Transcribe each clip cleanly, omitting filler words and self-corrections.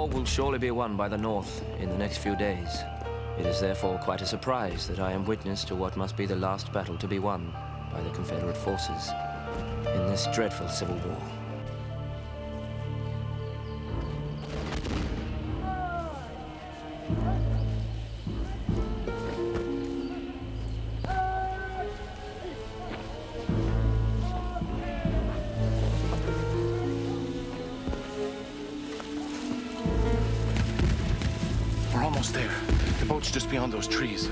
war will surely be won by the North in the next few days. It is therefore quite a surprise that I am witness to what must be the last battle to be won by the Confederate forces in this dreadful civil war. We're almost there. The boat's just beyond those trees.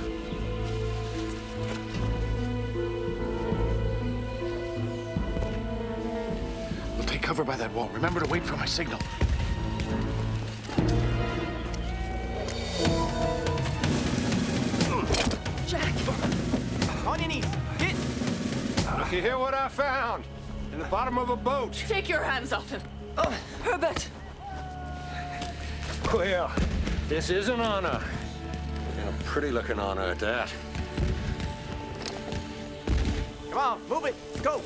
We'll take cover by that wall. Remember to wait for my signal. Jack! On your knees. Get! You hear what I found? In the bottom of a boat. Take your hands off him. Oh, Herbert! Well, this is an honor. And a pretty-looking honor at that. Come on, move it. Go!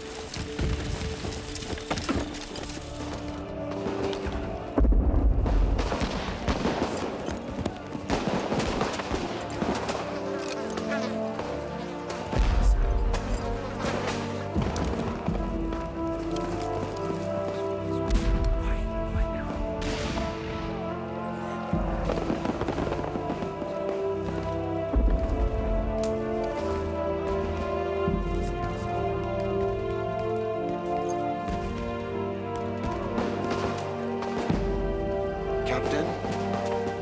Captain,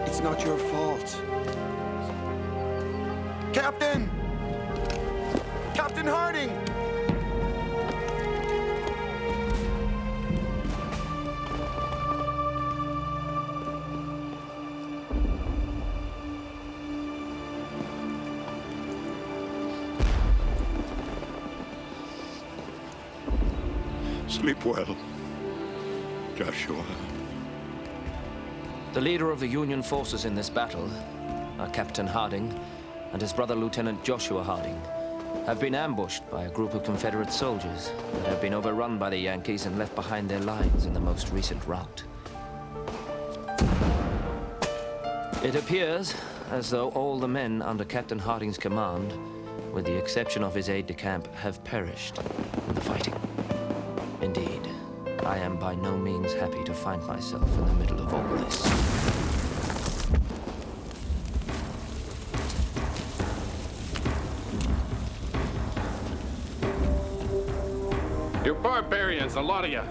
it's not your fault. Captain! Captain Harding! Sleep well, Joshua. The leader of the Union forces in this battle, Captain Harding, and his brother Lieutenant Joshua Harding, have been ambushed by a group of Confederate soldiers that have been overrun by the Yankees and left behind their lines in the most recent rout. It appears as though all the men under Captain Harding's command, with the exception of his aide-de-camp, have perished in the fighting. Indeed, I am by no means happy to find myself in the middle of all this. You barbarians, a lot of you.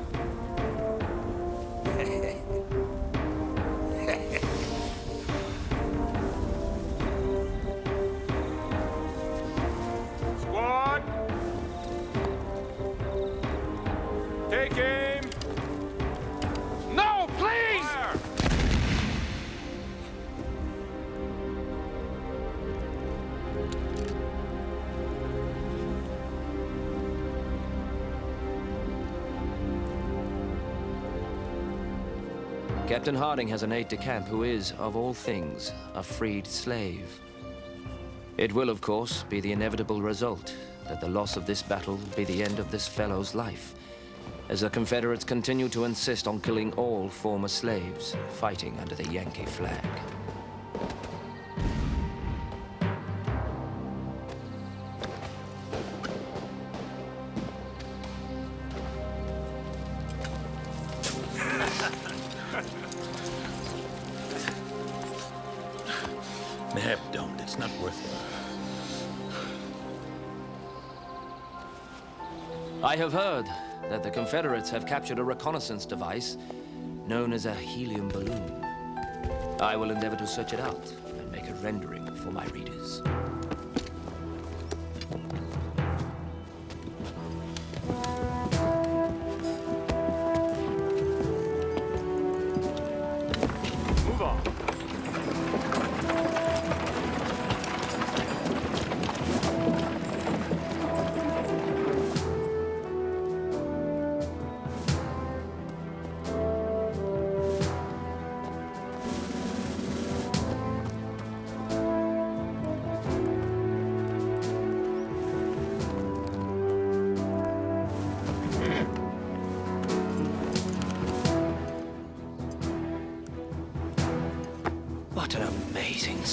Squad! Take aim! No, please! Fire! Captain Harding has an aide-de-camp who is, of all things, a freed slave. It will, of course, be the inevitable result that the loss of this battle be the end of this fellow's life, as the Confederates continue to insist on killing all former slaves fighting under the Yankee flag. Mayhap don't. It's not worth it. I have heard that the Confederates have captured a reconnaissance device known as a helium balloon. I will endeavor to search it out and make a rendering for my readers. Move on.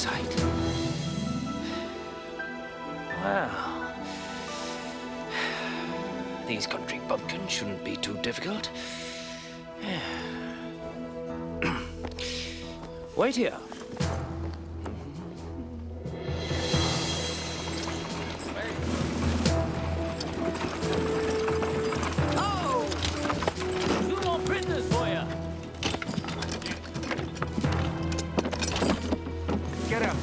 sight. Well, these country bumpkins shouldn't be too difficult. Wait here. Oh! Two more prisoners for you. Get out.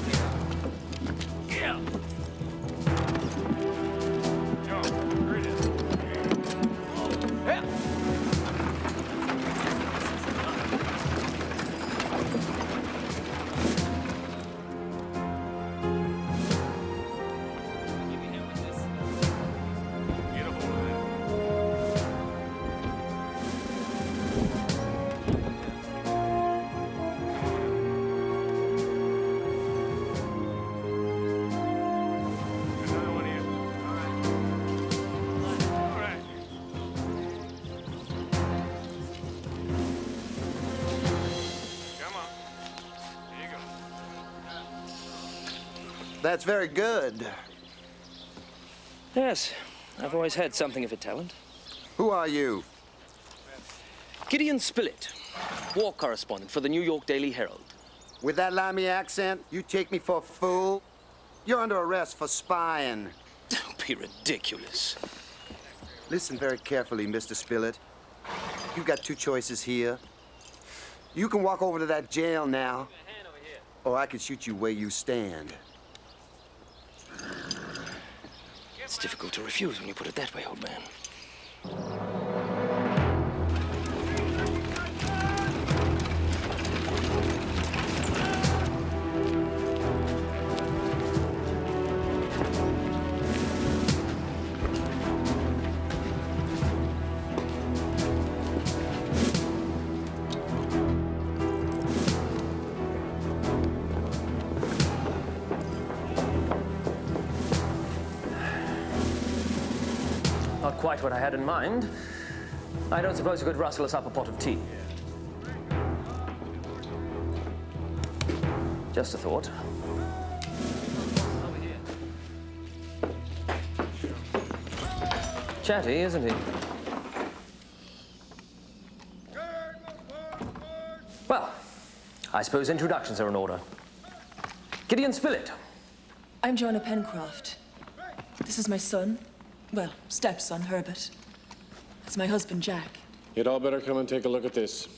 Yeah. Yeah. That's very good. Yes, I've always had something of a talent. Who are you? Gideon Spilett, war correspondent for the New York Daily Herald. With that limey accent, you take me for a fool? You're under arrest for spying. Don't be ridiculous. Listen very carefully, Mr. Spilett. You've got two choices here. You can walk over to that jail now, or I can shoot you where you stand. It's difficult to refuse when you put it that way, old man. Not quite what I had in mind. I don't suppose you could rustle us up a pot of tea. Just a thought. Chatty, isn't he? Well, I suppose introductions are in order. Gideon Spilett. I'm Joanna Pencroft. This is my son. Well, stepson, Herbert. It's my husband, Jack. You'd all better come and take a look at this.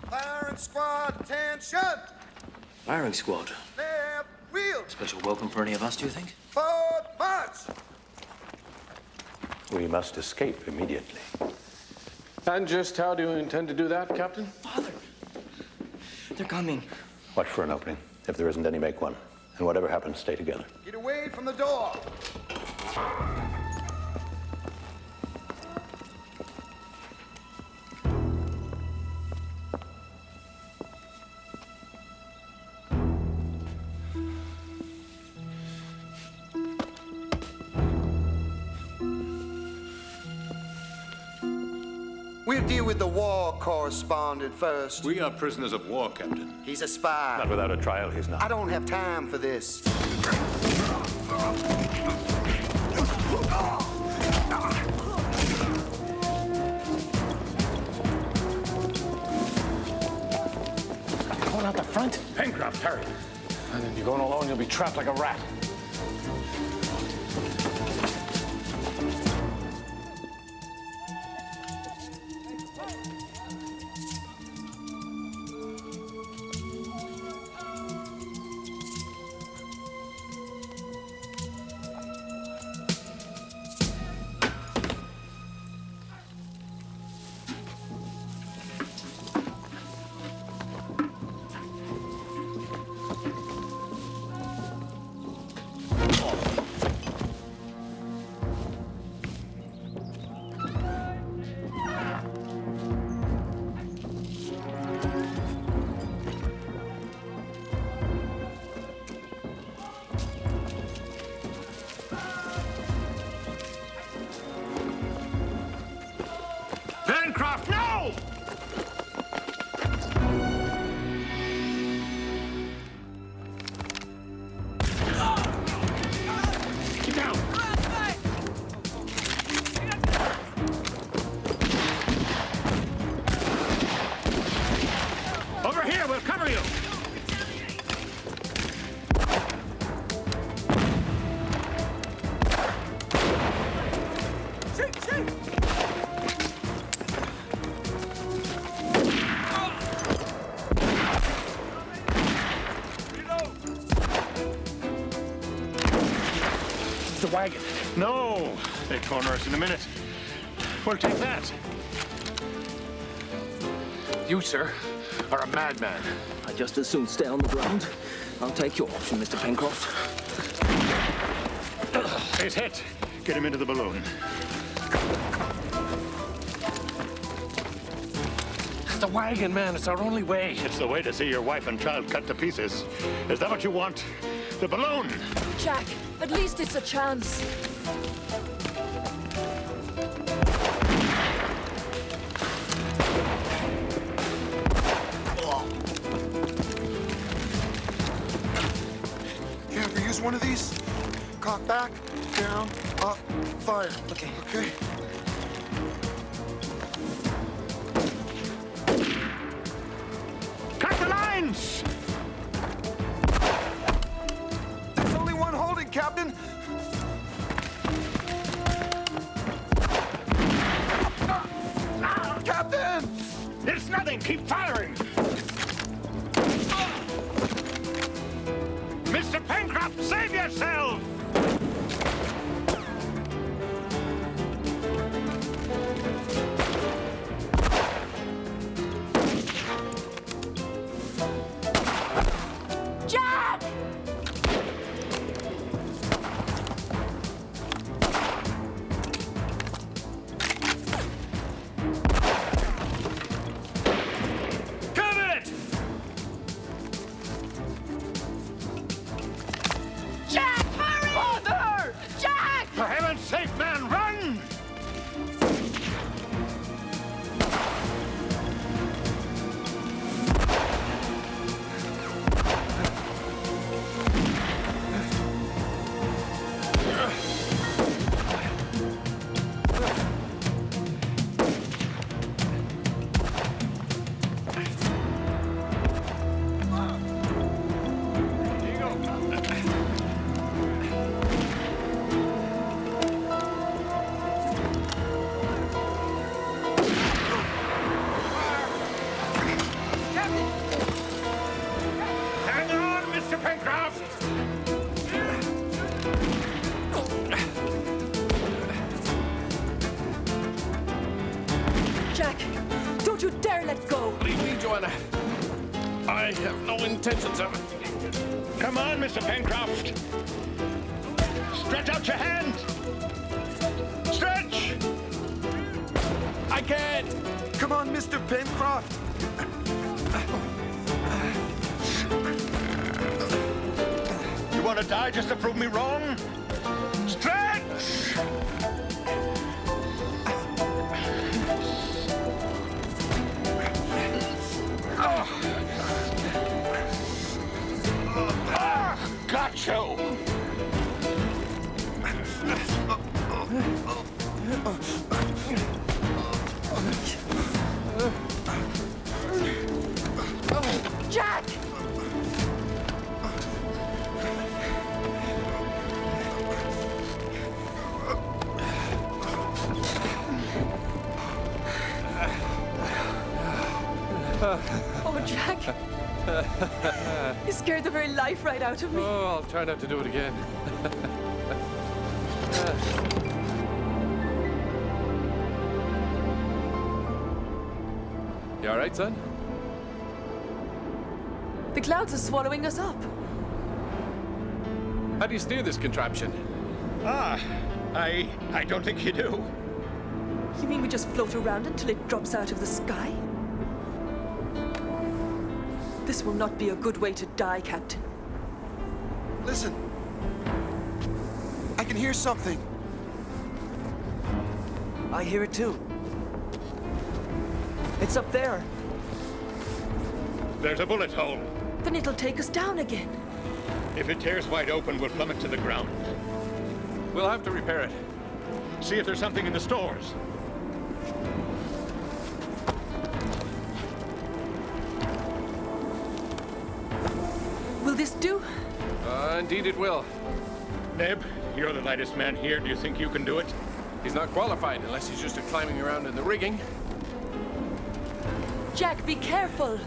Firing squad, attention! Firing squad. Left wheel, Special welcome for any of us, do you think? forward march! We must escape immediately. And just how do you intend to do that, Captain? Father, they're coming. Watch for an opening. If there isn't any, make one. And whatever happens, stay together. Get away from the door! We'll deal with the war correspondent first. We are prisoners of war, Captain. He's a spy. Not without a trial, he's not. I don't have time for this. Going out the front? Pencroft, hurry. And then you're going alone, you'll be trapped like a rat. the wagon. No! They corner us in a minute. We'll take that. You, sir, are a madman. I'd just as soon stay on the ground. I'll take your option, Mr. Pencroft. He's hit. Get him into the balloon. The wagon, man. It's our only way. It's the way to see your wife and child cut to pieces. Is that what you want? The balloon! Jack, at least it's a chance. You ever use one of these? Cock back, down, up, fire. Okay. Okay. Cut the lines! There's only one holding, Captain. Captain! It's nothing. Keep firing. Mr. Pencroft, save yourself! Jack! Cut it! Jack, hurry! Father! Jack! For heaven's sake, man, run! Hang on, Mr. Pencroft! Jack, don't you dare let go! Leave me, Joanna. I have no intentions of it. Come on, Mr. Pencroft. Stretch out your hand. Stretch! I can't. Come on, Mr. Pencroft. You want to die just to prove me wrong? Stretch! Got you! Jack! Oh, Jack. You scared the very life right out of me. Oh, I'll try not to do it again. You all right, son? The clouds are swallowing us up. How do you steer this contraption? I don't think you do. You mean we just float around until it drops out of the sky? This will not be a good way to die, Captain. Listen. I can hear something. I hear it too. It's up there. There's a bullet hole. Then it'll take us down again. If it tears wide open, we'll plummet to the ground. We'll have to repair it. See if there's something in the stores. Will this do? Indeed it will. Neb, you're the lightest man here. Do you think you can do it? He's not qualified unless he's just climbing around in the rigging. Jack, be careful.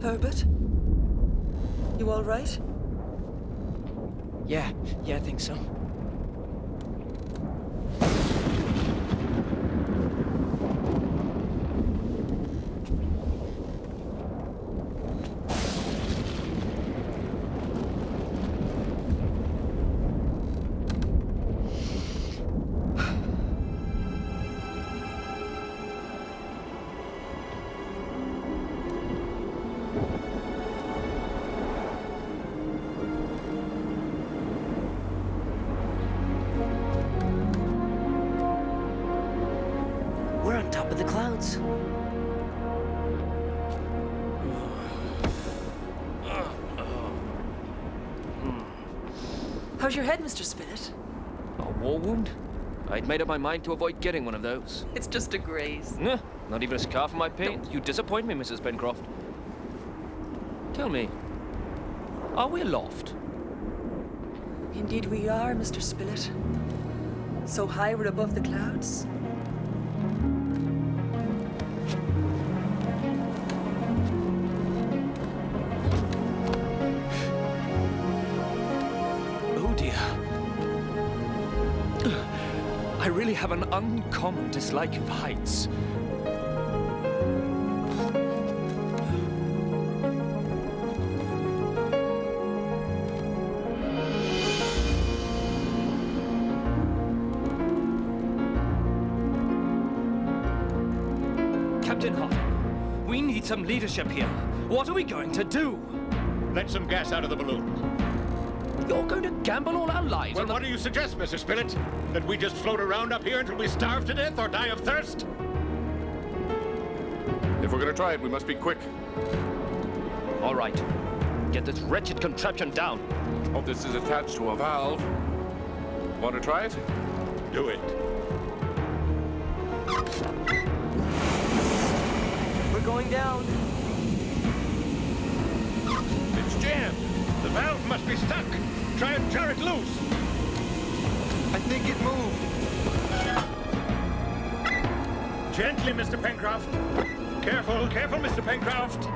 Herbert? You all right? Yeah, I think so. We're on top of the clouds. How's your head, Mr. Spilett? A war wound? I'd made up my mind to avoid getting one of those. It's just a graze. Nah, not even a scar for my pain. You disappoint me, Mrs. Pencroft. Tell me, are we aloft? Indeed we are, Mr. Spilett. So high we're above the clouds. Oh dear. I really have an uncommon dislike of heights. Captain Hart, we need some leadership here. What are we going to do? Let some gas out of the balloon. You're going to gamble all our lives Well, on the... what do you suggest, Mr. Spilett? That we just float around up here until we starve to death or die of thirst? If we're gonna try it, we must be quick. All right. Get this wretched contraption down. Hope this is attached to a valve. Want to try it? Do it. We're going down. It's jammed. The valve must be stuck. Try and jar it loose. I think it moved. Gently, Mr. Pencroft. Careful, careful, Mr. Pencroft.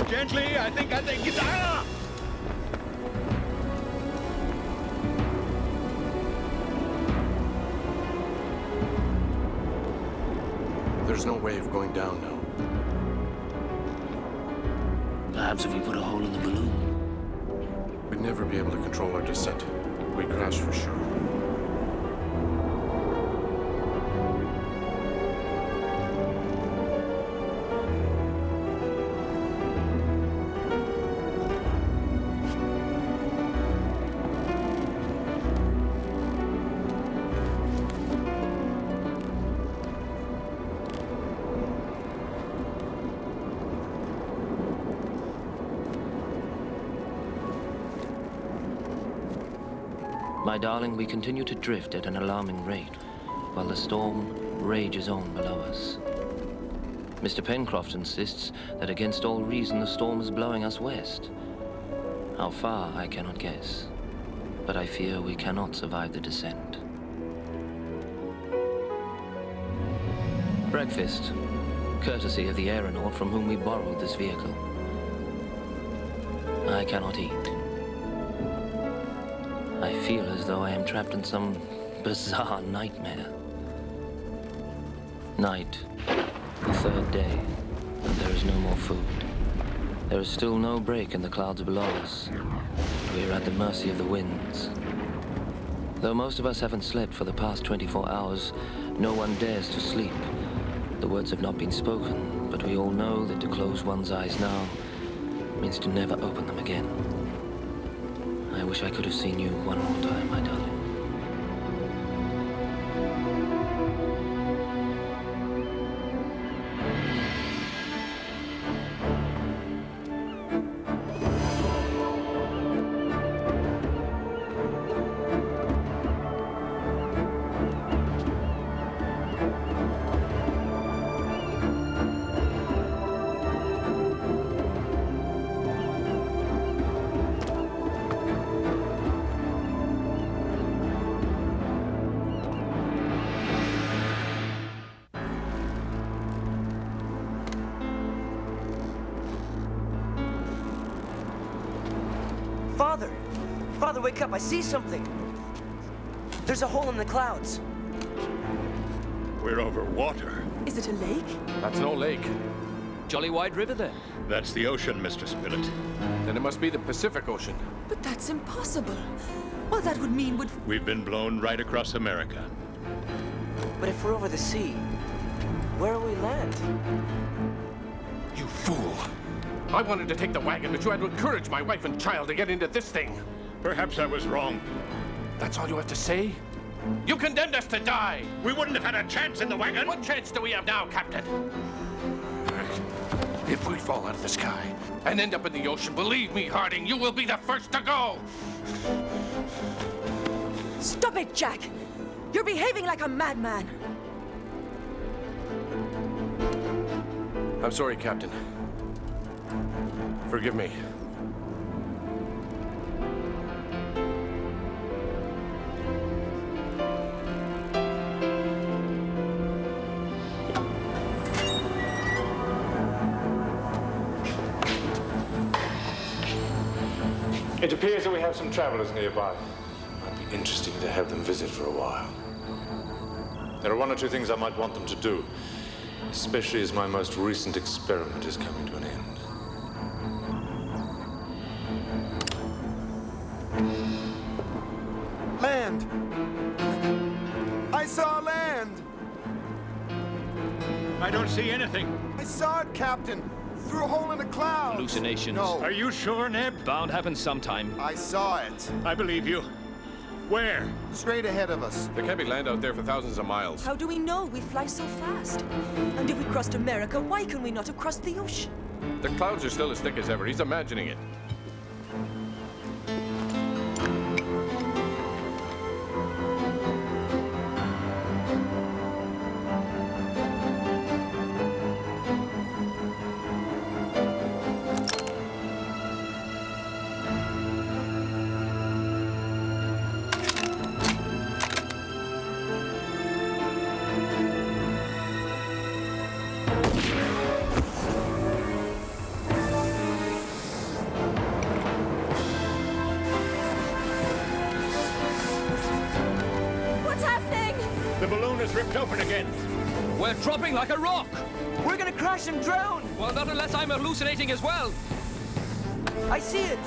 Gently, I think it's... Ah! There's no way of going down now. Perhaps if we put a hole in the balloon. We'd never be able to control our descent. We'd crash for sure. My darling, we continue to drift at an alarming rate, while the storm rages on below us. Mr. Pencroft insists that against all reason the storm is blowing us west. How far, I cannot guess, but I fear we cannot survive the descent. Breakfast, courtesy of the aeronaut from whom we borrowed this vehicle. I cannot eat. I feel as though I am trapped in some bizarre nightmare. Night, the third day, and there is no more food. There is still no break in the clouds below us. We are at the mercy of the winds. Though most of us haven't slept for the past 24 hours, no one dares to sleep. The words have not been spoken, but we all know that to close one's eyes now means to never open them again. I wish I could have seen you one more time, my darling. Father! Father, wake up. I see something. There's a hole in the clouds. We're over water. Is it a lake? That's no lake. Jolly wide river, then. That's the ocean, Mr. Spilett. Then it must be the Pacific Ocean. But that's impossible. Well, that would mean We've been blown right across America. But if we're over the sea, where will we land? You fool. I wanted to take the wagon, but you had to encourage my wife and child to get into this thing. Perhaps I was wrong. That's all you have to say? You condemned us to die. We wouldn't have had a chance in the wagon. What chance do we have now, Captain? If we fall out of the sky and end up in the ocean, believe me, Harding, you will be the first to go. Stop it, Jack! You're behaving like a madman. I'm sorry, Captain. Forgive me. It appears that we have some travelers nearby. Might be interesting to have them visit for a while. There are one or two things I might want them to do, especially as my most recent experiment is coming to an end. Land! I saw land! I don't see anything. I saw it, Captain! Through a hole in the clouds! Hallucinations. No. Are you sure, Neb? Bound happens sometime. I saw it. I believe you. Where? Straight ahead of us. There can't be land out there for thousands of miles. How do we know? We fly so fast. And if we crossed America, why can we not have crossed the ocean? The clouds are still as thick as ever. He's imagining it. The balloon is ripped open again. We're dropping like a rock. We're gonna crash and drown! Well, not unless I'm hallucinating as well. I see it!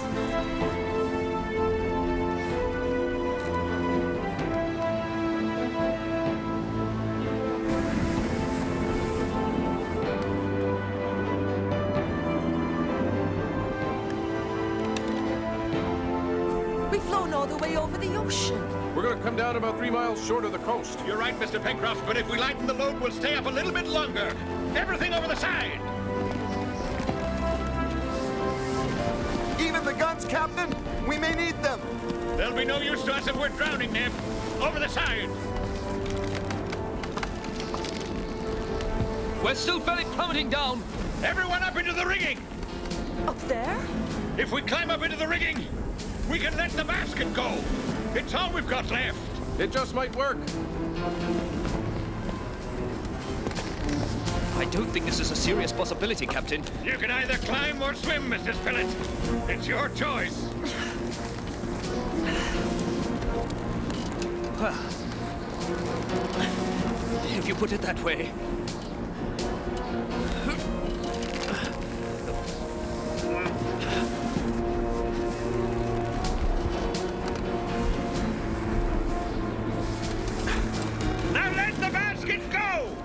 We've flown all the way over the ocean. We're gonna come down about 3 miles short of the coast. You're right, Mr. Pencroft, but if we lighten the load, we'll stay up a little bit longer. Everything over the side. Even the guns, Captain! We may need them! They'll be no use to us if we're drowning, Neb. Over the side. We're still fairly plummeting down. Everyone up into the rigging. Up there? If we climb up into the rigging, we can let the basket go. It's all we've got left. It just might work. I don't think this is a serious possibility, Captain. You can either climb or swim, Mr. Spilett. It's your choice. Well, if you put it that way. Now let the basket go!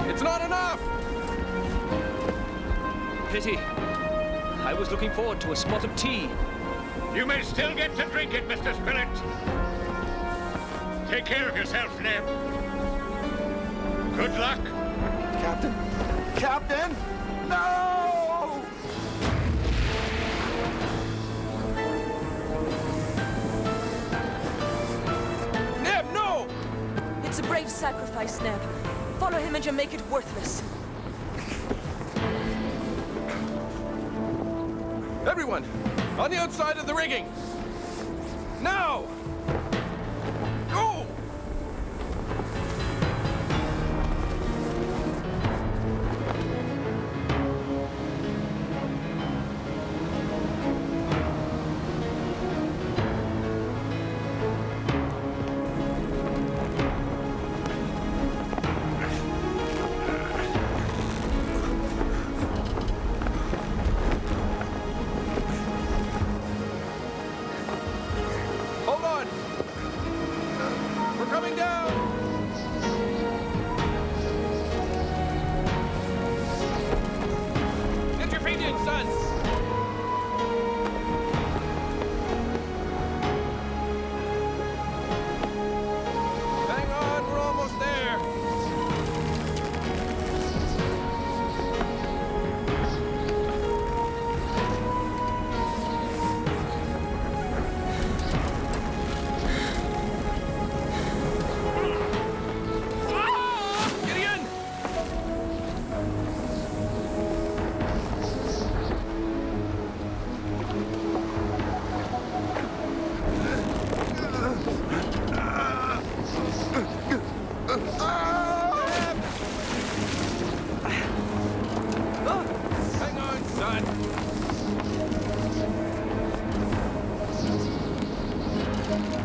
It's not enough! Pity. I was looking forward to a spot of tea. You may still get to drink it, Mr. Spilett. Take care of yourself, Neb. Good luck. Captain? Captain? No! It's a brave sacrifice, Neb. Follow him and you make it worthless. Everyone, on the outside of the rigging. Now! Go!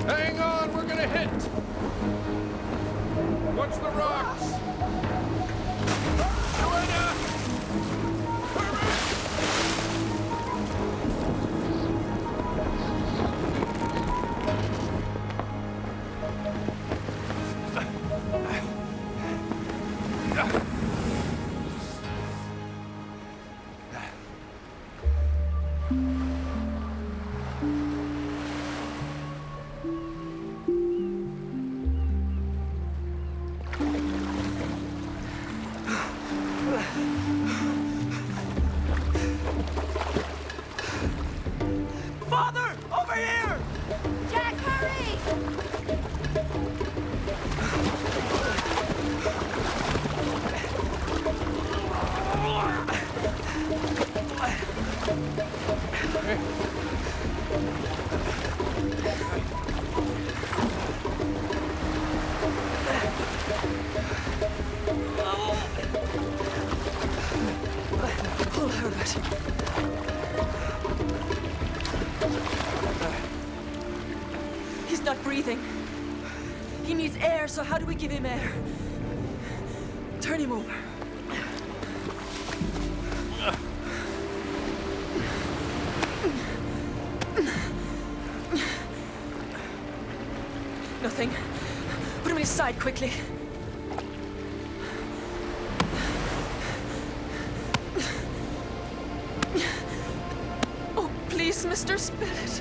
Hang on, we're gonna hit! Watch the rocks! Joanna! Father! Over here! Jack, hurry! Pull, Herbert. He's not breathing. He needs air, so how do we give him air? Turn him over. Nothing. Put him aside quickly. Oh, please, Mr. Spilett.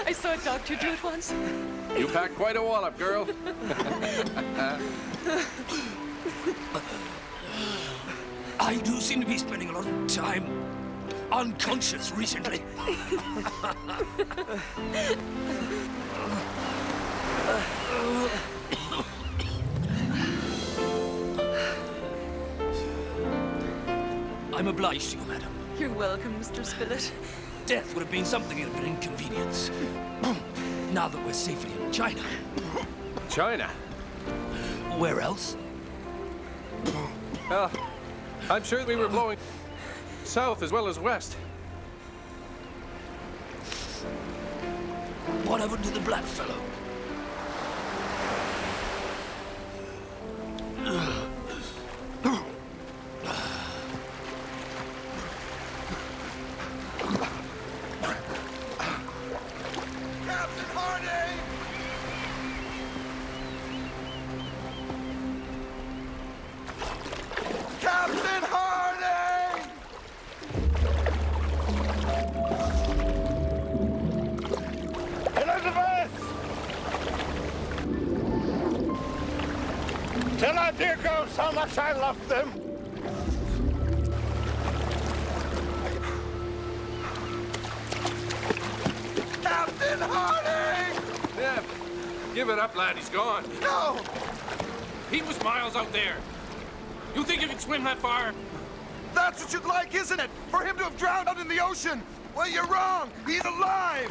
I saw a doctor do it once. You packed quite a wallop, girl. I do seem to be spending a lot of time unconscious recently. I'm obliged to you, madam. You're welcome, Mr. Spilett. Death would have been something of an inconvenience. Now that we're safely in China. China? Where else? I'm sure we were blowing south as well as west. What happened to the black fellow? Tell our dear girls how much I love them. Captain Harding! Neb, give it up, lad. He's gone. No! He was miles out there. You think you can swim that far? That's what you'd like, isn't it? For him to have drowned out in the ocean? Well, you're wrong. He's alive!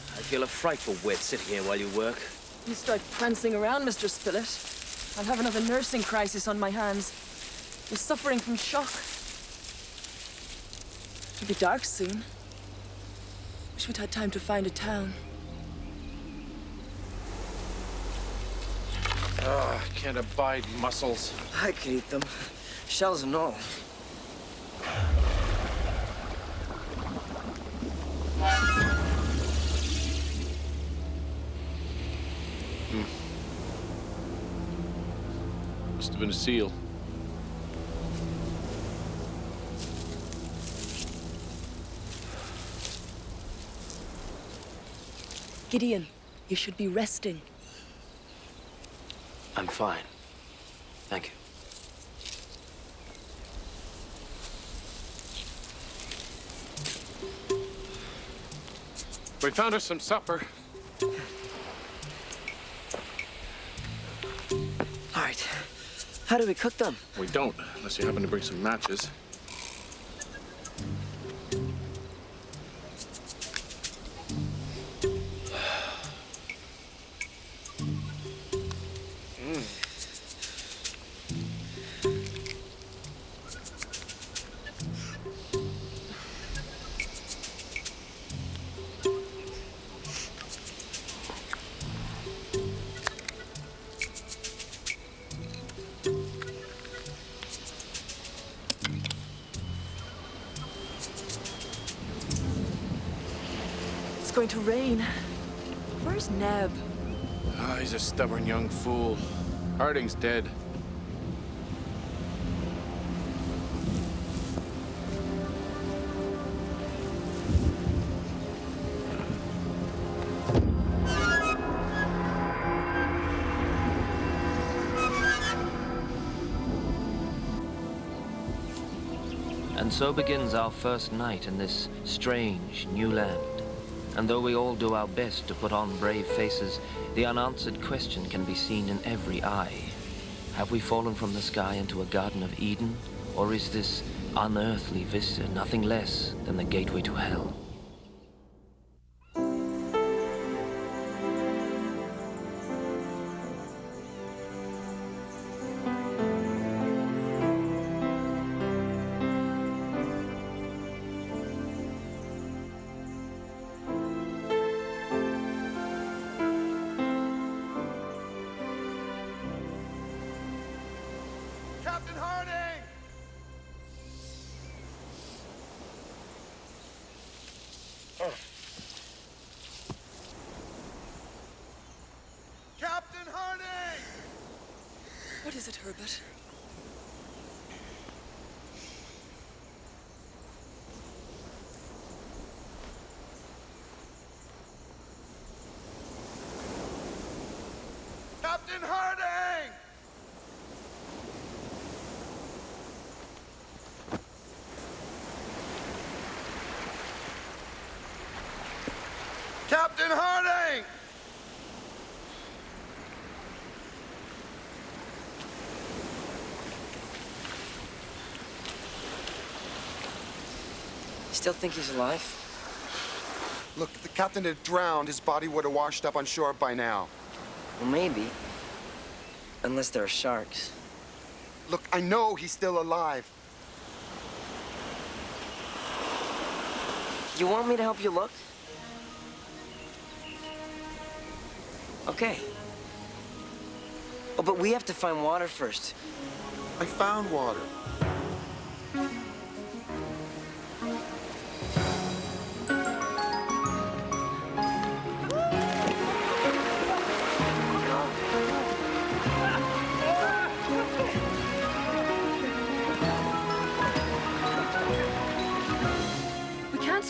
I feel a frightful wet sitting here while you work. You start prancing around, Mr. Spilett. I'll have another nursing crisis on my hands. You're suffering from shock. It'll be dark soon. Wish we'd had time to find a town. Oh, I can't abide mussels. I could eat them. Shells and all. Must have been a seal. Gideon, you should be resting. I'm fine. Thank you. We found us some supper. All right. How do we cook them? We don't, unless you happen to bring some matches. It's going to rain. Where's Neb? Ah, he's a stubborn young fool. Harding's dead. And so begins our first night in this strange new land. And though we all do our best to put on brave faces, the unanswered question can be seen in every eye. Have we fallen from the sky into a Garden of Eden? Or is this unearthly vista nothing less than the gateway to hell? Captain Harding! Captain Harding! What is it, Herbert? Captain Harding! Captain Harding! Still think he's alive? Look, if the captain had drowned, his body would have washed up on shore by now. Well, maybe. Unless there are sharks. Look, I know he's still alive. You want me to help you look? Okay. Oh, but we have to find water first. I found water.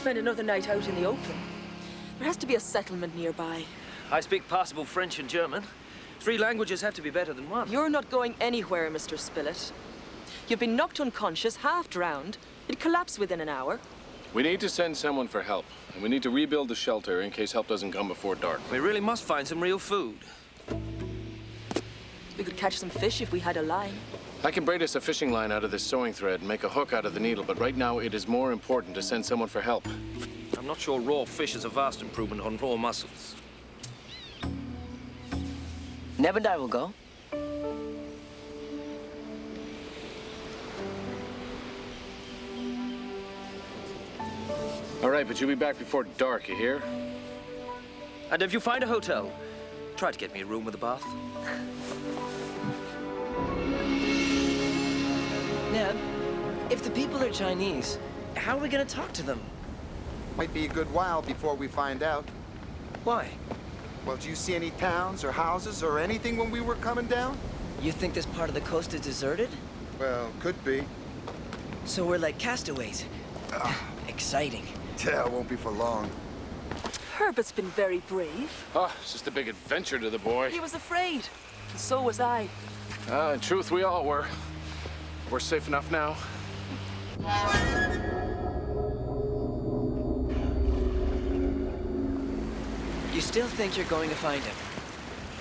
spend another night out in the open. There has to be a settlement nearby. I speak passable French and German. 3 languages have to be better than 1. You're not going anywhere, Mr. Spilett. You've been knocked unconscious, half drowned. It collapsed within an hour. We need to send someone for help. And we need to rebuild the shelter in case help doesn't come before dark. We really must find some real food. We could catch some fish if we had a line. I can braid us a fishing line out of this sewing thread and make a hook out of the needle, but right now it is more important to send someone for help. I'm not sure raw fish is a vast improvement on raw mussels. Neb and I will go. All right, but you'll be back before dark, you hear? And if you find a hotel, try to get me a room with a bath. Neb, if the people are Chinese, how are we gonna talk to them? Might be a good while before we find out. Why? Well, did you see any towns or houses or anything when we were coming down? You think this part of the coast is deserted? Well, could be. So we're like castaways. Exciting. Yeah, it won't be for long. Herbert's been very brave. Oh, it's just a big adventure to the boy. He was afraid. And so was I. In truth, we all were. We're safe enough now. You still think you're going to find him?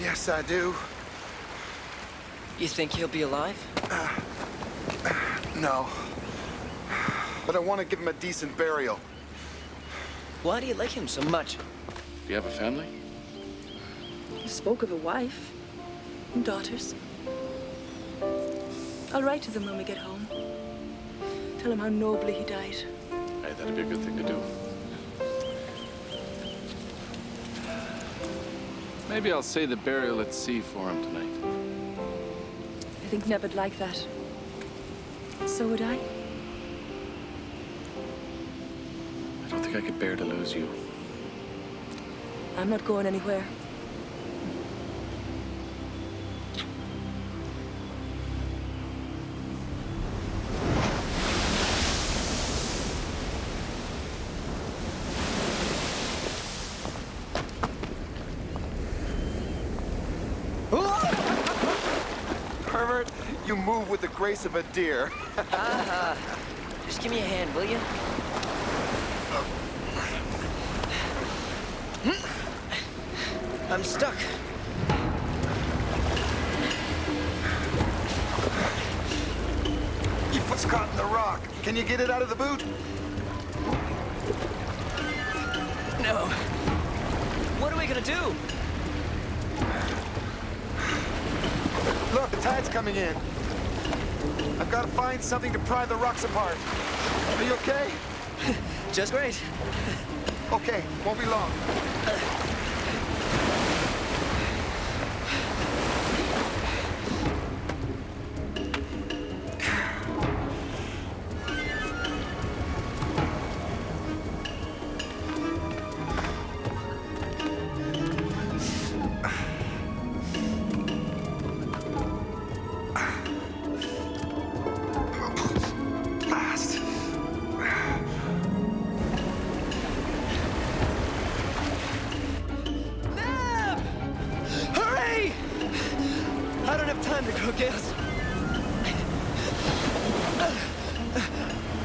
Yes, I do. You think he'll be alive? No. But I want to give him a decent burial. Why do you like him so much? Do you have a family? He spoke of a wife and daughters. I'll write to them when we get home. Tell him how nobly he died. Hey, that'd be a good thing to do. Maybe I'll say the burial at sea for him tonight. I think Neb would like that. So would I. I don't think I could bear to lose you. I'm not going anywhere. Herbert, you move with the grace of a deer. Just give me a hand, will you? I'm stuck. Your foot's caught in the rock. Can you get it out of the boot? No. What are we gonna do? Look, the tide's coming in. I've got to find something to pry the rocks apart. Are you okay? Just great. Okay, won't be long.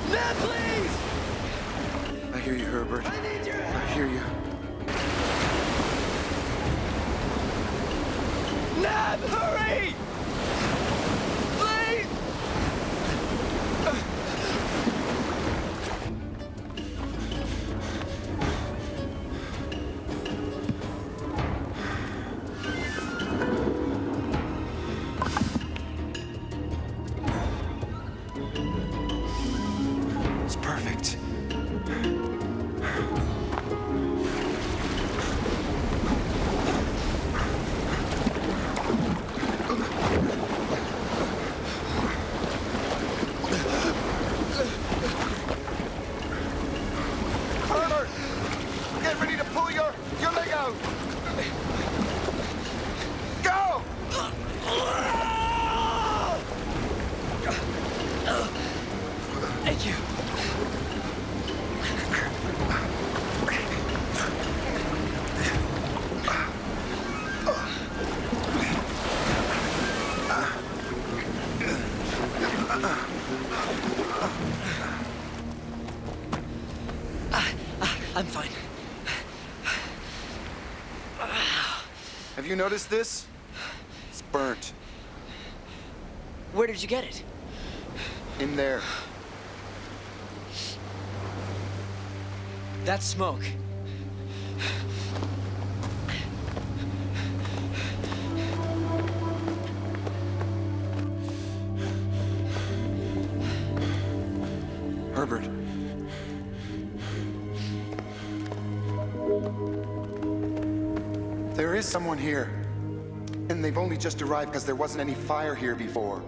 Neb, please! I hear you, Herbert. I need your help! I hear you. Neb, hurry! Please! It's perfect. I'm fine. Have you noticed this? It's burnt. Where did you get it? In there. That's smoke. Herbert. There is someone here. And they've only just arrived because there wasn't any fire here before.